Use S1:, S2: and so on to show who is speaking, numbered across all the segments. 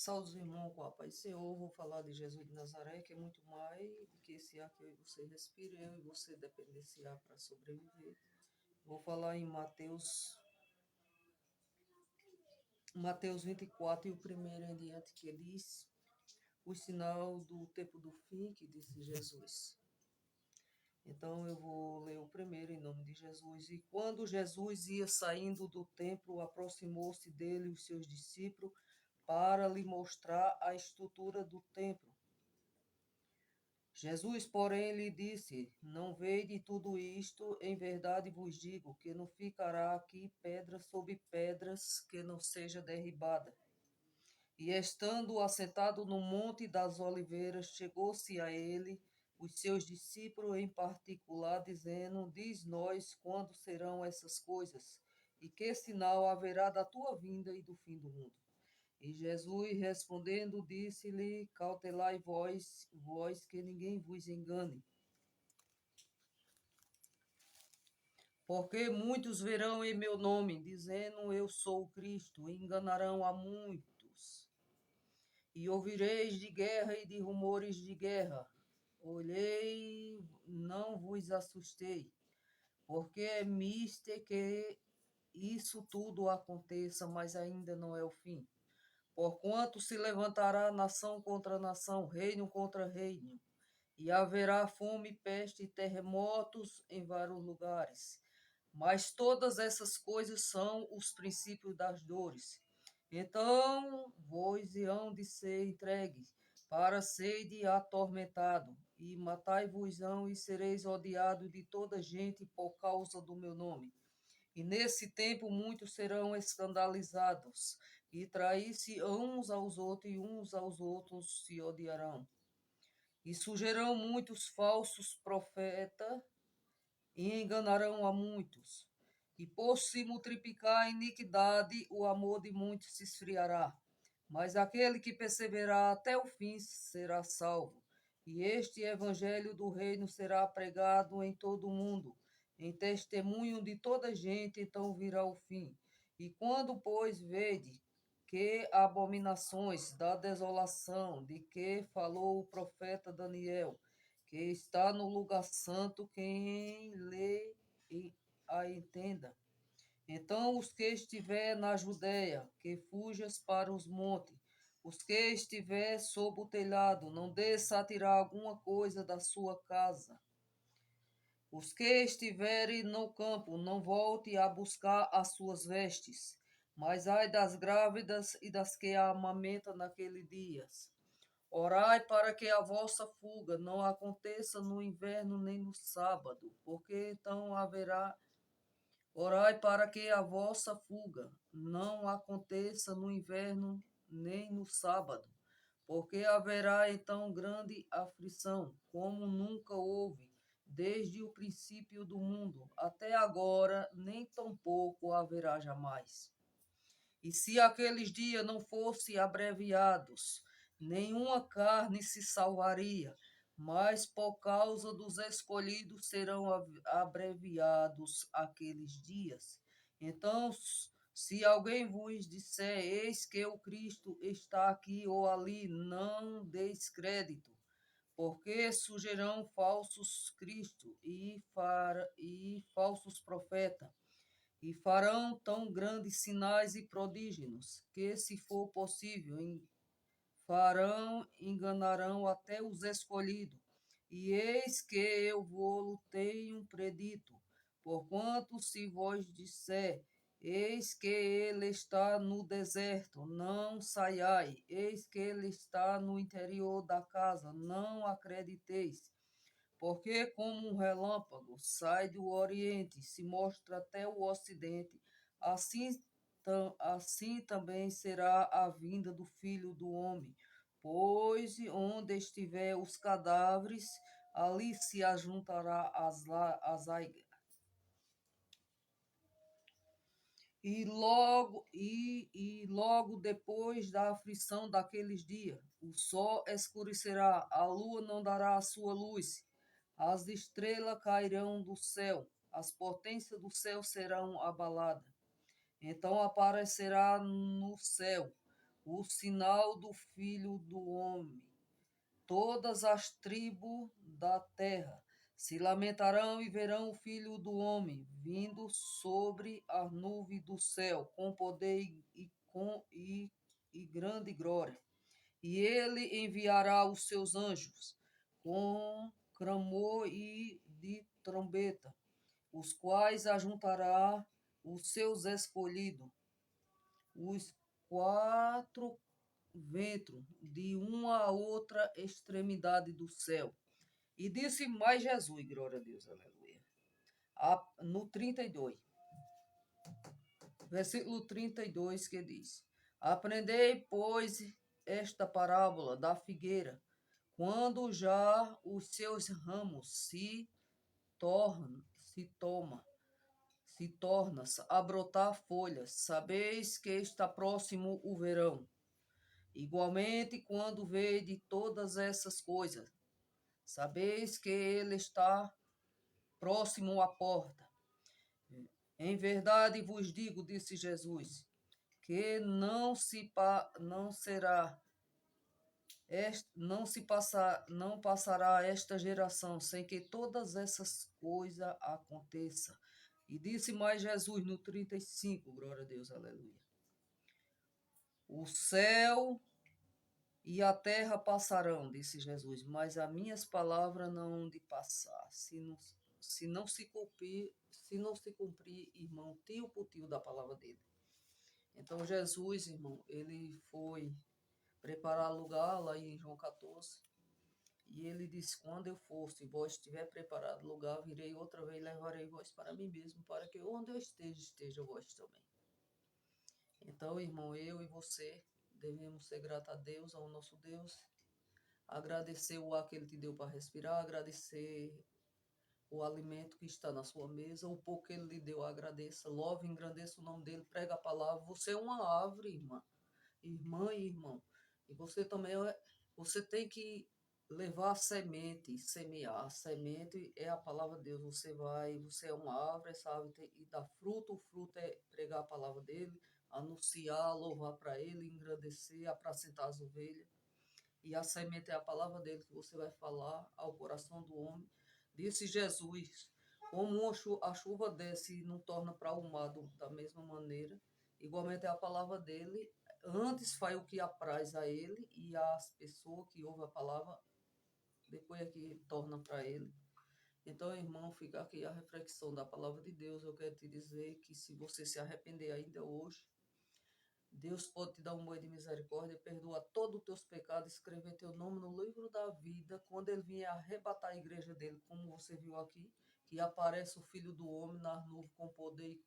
S1: Salve, irmão, com a paz do Senhor. Vou falar de Jesus de Nazaré, que é muito mais do que esse ar que eu e você respira, eu e você depende desse ar para sobreviver. Vou falar em Mateus 24 e o primeiro em diante, que diz o sinal do tempo do fim, que disse Jesus. Então eu vou ler o primeiro em nome de Jesus. E quando Jesus ia saindo do templo, aproximou-se dele os seus discípulos para lhe mostrar a estrutura do templo. Jesus, porém, lhe disse: Não vede tudo isto? Em verdade vos digo que não ficará aqui pedra sobre pedras que não seja derribada. E estando assentado no Monte das Oliveiras, chegou-se a ele os seus discípulos em particular, dizendo: Diz-nós quando serão essas coisas, e que sinal haverá da tua vinda e do fim do mundo. E Jesus respondendo disse-lhe: Cautelai vós que ninguém vos engane. Porque muitos verão em meu nome, dizendo eu sou o Cristo, e enganarão a muitos. E ouvireis de guerra e de rumores de guerra. Olhei, não vos assustei, porque é mister que isso tudo aconteça, mas ainda não é o fim. Porquanto se levantará nação contra nação, reino contra reino, e haverá fome, peste e terremotos em vários lugares. Mas todas essas coisas são os princípios das dores. Então vós hão de ser entregues para sede atormentado, e matai-vos-ão e sereis odiados de toda gente por causa do meu nome. E nesse tempo muitos serão escandalizados, e trair-se uns aos outros, e uns aos outros se odiarão. E surgirão muitos falsos profetas, e enganarão a muitos. E por se multiplicar a iniquidade, o amor de muitos se esfriará. Mas aquele que perseverar até o fim será salvo. E este evangelho do reino será pregado em todo o mundo, em testemunho de toda gente, então virá o fim. E quando, pois, vede que abominações da desolação, de que falou o profeta Daniel, que está no lugar santo, quem lê e a entenda. Então os que estiver na Judéia, que fujas para os montes, os que estiver sob o telhado, não desça a tirar alguma coisa da sua casa. Os que estiverem no campo, não volte a buscar as suas vestes. Mas ai das grávidas e das que amamentam naqueles dias. Orai para que a vossa fuga não aconteça no inverno nem no sábado, porque então haverá. Orai para que a vossa fuga não aconteça no inverno nem no sábado, porque haverá então grande aflição, como nunca houve, desde o princípio do mundo até agora, nem tampouco haverá jamais. E se aqueles dias não fossem abreviados, nenhuma carne se salvaria, mas por causa dos escolhidos serão abreviados aqueles dias. Então, se alguém vos disser, eis que o Cristo está aqui ou ali, não deis crédito, porque surgirão falsos cristos e falsos profetas, e farão tão grandes sinais e prodígios, que, se for possível, enganarão até os escolhidos. E eis que eu vou tenho predito, porquanto se vós disser, eis que ele está no deserto, não saiai, eis que ele está no interior da casa, não acrediteis. Porque como um relâmpago sai do Oriente, se mostra até o Ocidente, assim também será a vinda do Filho do Homem. Pois onde estiver os cadáveres, ali se ajuntará as aigas. E logo depois da aflição daqueles dias, o sol escurecerá, a lua não dará a sua luz, as estrelas cairão do céu, as potências do céu serão abaladas. Então aparecerá no céu o sinal do Filho do Homem. Todas as tribos da terra se lamentarão e verão o Filho do Homem vindo sobre a nuvem do céu, com poder e grande glória. E ele enviará os seus anjos com clamor e de trombeta, os quais ajuntará os seus escolhidos, os quatro ventos, de uma a outra extremidade do céu. E disse mais Jesus, glória a Deus, aleluia. No 32, versículo 32, que diz: Aprendei, pois, esta parábola da figueira, quando já os seus ramos se torna a brotar folhas, sabeis que está próximo o verão. Igualmente, quando vede todas essas coisas, sabeis que ele está próximo à porta. Em verdade vos digo, disse Jesus, que não passará esta geração sem que todas essas coisas aconteçam. E disse mais Jesus no 35, glória a Deus, aleluia. O céu e a terra passarão, disse Jesus, mas as minhas palavras não hão de passar. Se não se cumprir, irmão, tio por tio da palavra dele. Então Jesus, irmão, ele foi preparar lugar lá em João 14. E ele disse, quando eu for, se vós estiver preparado lugar, virei outra vez e levarei vós para mim mesmo, para que onde eu esteja vós também. Então, irmão, eu e você devemos ser gratos a Deus, ao nosso Deus, agradecer o ar que ele te deu para respirar, agradecer o alimento que está na sua mesa, o pouco que ele lhe deu, agradeça, louve, engrandeça o nome dele, prega a palavra. Você é uma árvore, irmã e irmão. E você também você tem que levar a semente, semear. A semente é a palavra de Deus. Você é uma árvore, essa árvore e dá fruto. O fruto é pregar a palavra dele, anunciar, louvar para ele, engrandecer, apacentar as ovelhas. E a semente é a palavra dele que você vai falar ao coração do homem. Disse Jesus, como a chuva desce e não torna para o mar da mesma maneira, igualmente é a palavra dele. Antes faz o que apraz a ele e as pessoas que ouvem a palavra, depois é que torna para ele. Então, irmão, fica aqui a reflexão da palavra de Deus. Eu quero te dizer que se você se arrepender ainda hoje, Deus pode te dar um banho de misericórdia, perdoar todos os teus pecados, escrever teu nome no livro da vida, quando ele vier arrebatar a igreja dele, como você viu aqui, que aparece o Filho do Homem nas nuvens com poder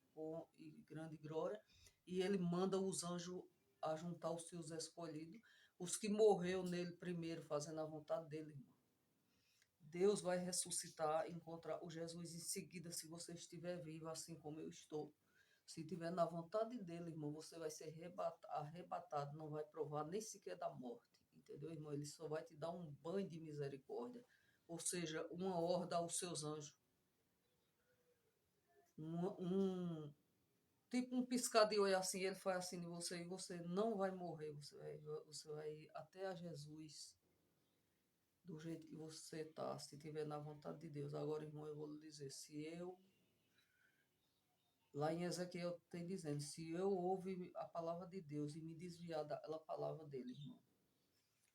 S1: e grande glória, e ele manda os anjos a juntar os seus escolhidos, os que morreu nele primeiro, fazendo a vontade dele, irmão. Deus vai ressuscitar, encontrar o Jesus em seguida, se você estiver vivo, assim como eu estou. Se estiver na vontade dele, irmão, você vai ser arrebatado, não vai provar nem sequer da morte, entendeu, irmão? Ele só vai te dar um banho de misericórdia, ou seja, uma horda aos seus anjos. Tipo um piscar de olho assim, ele faz assim de você e você não vai morrer, você vai ir até a Jesus do jeito que você está, se estiver na vontade de Deus. Agora, irmão, eu vou lhe dizer, lá em Ezequiel tem dizendo, se eu ouvir a palavra de Deus e me desviar daquela palavra dele, irmão,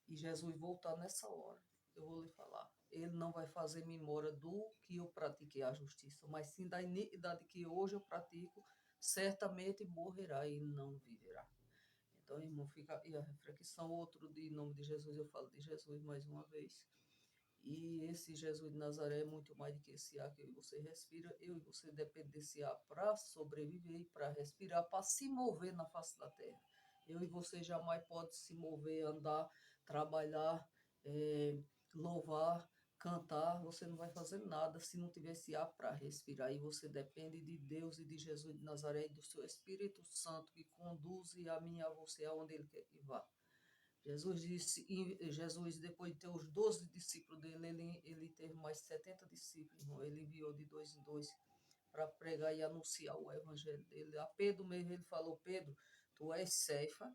S1: e Jesus voltar nessa hora, eu vou lhe falar, ele não vai fazer memória do que eu pratiquei a justiça, mas sim da iniquidade que hoje eu pratico, certamente morrerá e não viverá. Então, irmão, fica aí a reflexão. Outro dia, em nome de Jesus, eu falo de Jesus mais uma vez. E esse Jesus de Nazaré é muito mais do que esse ar que eu e você respira. Eu e você depende desse ar para sobreviver, para respirar, para se mover na face da terra. Eu e você jamais pode se mover, andar, trabalhar, louvar, cantar. Você não vai fazer nada se não tiver esse ar para respirar. E você depende de Deus e de Jesus de Nazaré e do seu Espírito Santo que conduz a mim e a você aonde Ele quer que vá. Jesus, depois de ter os 12 discípulos dele, ele teve mais 70 discípulos, irmão. Ele enviou de dois em dois para pregar e anunciar o evangelho dele. A Pedro mesmo, ele falou, Pedro, tu és Cefa,